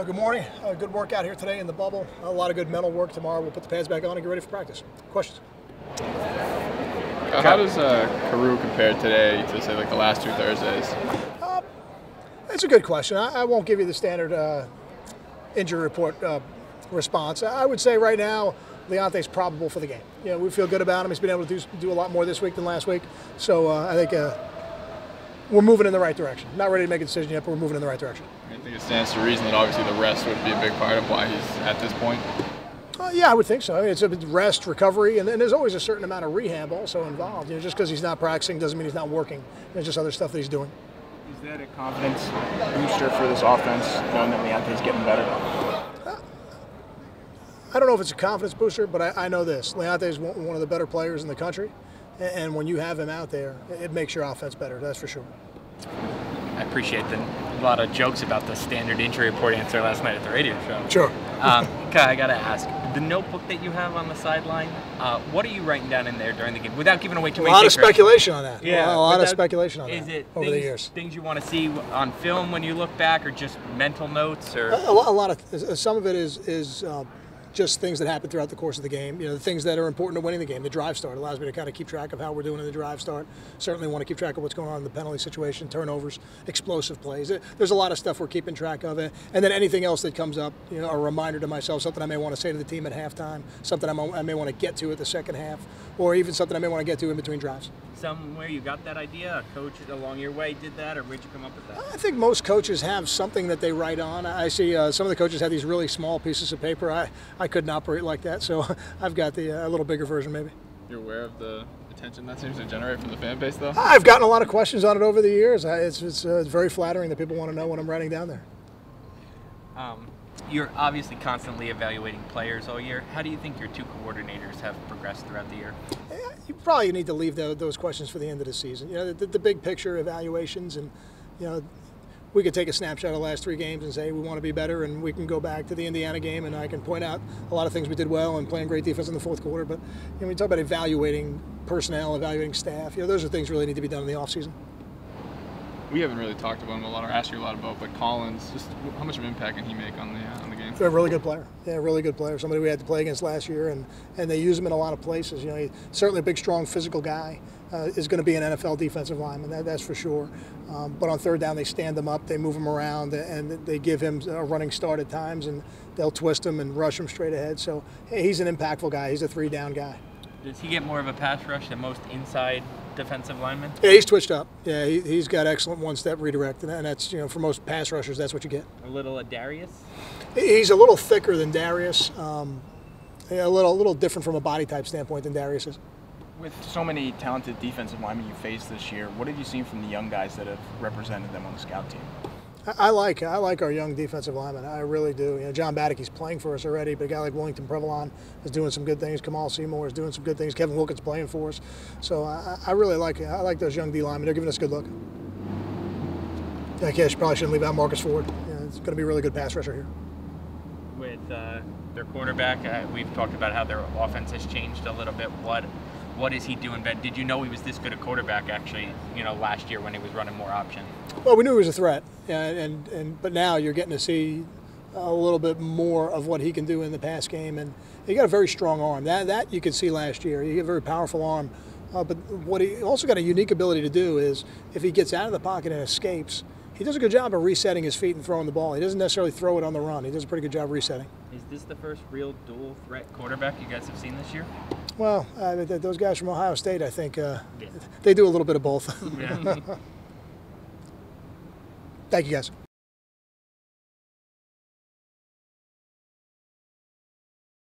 Good morning. Good workout here today in the bubble. A lot of good mental work. Tomorrow we'll put the pads back on and get ready for practice. Questions? How does Carew compare today to, say, like the last two Thursdays? That's a good question. I won't give you the standard injury report response. I would say right now Leonte's probable for the game. You know, we feel good about him. He's been able to do a lot more this week than last week. So I think we're moving in the right direction. Not ready to make a decision yet, but we're moving in the right direction. I think it stands to reason that obviously the rest would be a big part of why he's at this point. Yeah, I would think so. I mean, it's a rest, recovery, and there's always a certain amount of rehab also involved. You know, just because he's not practicing doesn't mean he's not working. There's just other stuff that he's doing. Is that a confidence booster for this offense, knowing that Leonte's getting better? I don't know if it's a confidence booster, but I know this. Leonte is one of the better players in the country, and when you have him out there, it makes your offense better, that's for sure. I appreciate a lot of jokes about the standard injury report answer last night at the radio show. Sure. I got to ask, the notebook that you have on the sideline, what are you writing down in there during the game without giving away too many A lot of secrets? speculation on that. Yeah, a lot of speculation on is that it over the years. Things you want to see on film when you look back, or just mental notes? Or A lot of some of it is just things that happen throughout the course of the game. You know, the things that are important to winning the game. The drive start allows me to kind of keep track of how we're doing in the drive start. Certainly want to keep track of what's going on in the penalty situation, turnovers, explosive plays. There's a lot of stuff we're keeping track of, and then anything else that comes up, you know, a reminder to myself, something I may want to say to the team at halftime, something I may want to get to at the second half, or even something I may want to get to in between drives. Somewhere you got that idea? A coach along your way did that, or where'd you come up with that? I think most coaches have something that they write on. I see some of the coaches have these really small pieces of paper. I couldn't operate like that, so I've got a little bigger version maybe. You're aware of the attention that seems to generate from the fan base, though? I've gotten a lot of questions on it over the years. It's very flattering that people want to know what I'm writing down there. You're obviously constantly evaluating players all year. How do you think your two coordinators have progressed throughout the year? You probably need to leave those questions for the end of the season. You know, the big picture evaluations, and you know, we could take a snapshot of the last 3 games and say we want to be better, and we can go back to the Indiana game and I can point out a lot of things we did well and playing great defense in the fourth quarter. But you know, when you talk about evaluating personnel, evaluating staff, you know, those are things really need to be done in the offseason. We haven't really talked about him a lot or asked you a lot about, but Collins, just how much of an impact can he make on the game? He's a really good player. Yeah, really good player. Somebody we had to play against last year, and they use him in a lot of places. You know, he's certainly a big, strong, physical guy. Is going to be an NFL defensive lineman, that's for sure. But on third down, they stand him up, they move him around, and they give him a running start at times, and they'll twist him and rush him straight ahead. So hey, he's an impactful guy. He's a 3-down guy. Does he get more of a pass rush than most inside defensive linemen? Yeah, he's twitched up. Yeah, he's got excellent one-step redirect, and that's, you know, for most pass rushers, that's what you get. A little Darius? He's a little thicker than Darius. A little different from a body type standpoint than Darius is. With so many talented defensive linemen you faced this year, what have you seen from the young guys that have represented them on the scout team? I like our young defensive linemen. I really do. You know, John Badicky's playing for us already, but a guy like Willington Prevalon is doing some good things. Kamal Seymour is doing some good things. Kevin Wilkins playing for us. So I really like it. I like those young D linemen. They're giving us a good look. Yeah, Cash probably shouldn't leave out Marcus Ford. Yeah, it's going to be a really good pass rusher here. With their quarterback, we've talked about how their offense has changed a little bit. What is he doing better? Did you know he was this good a quarterback, actually, you know, last year when he was running more option? Well, we knew he was a threat, but now you're getting to see a little bit more of what he can do in the pass game, and he got a very strong arm. That you could see last year. He got a very powerful arm, but what he also got a unique ability to do is if he gets out of the pocket and escapes, he does a good job of resetting his feet and throwing the ball. He doesn't necessarily throw it on the run. He does a pretty good job resetting. Is this the first real dual threat quarterback you guys have seen this year? Well, those guys from Ohio State, I think, they do a little bit of both. Yeah. Thank you, guys.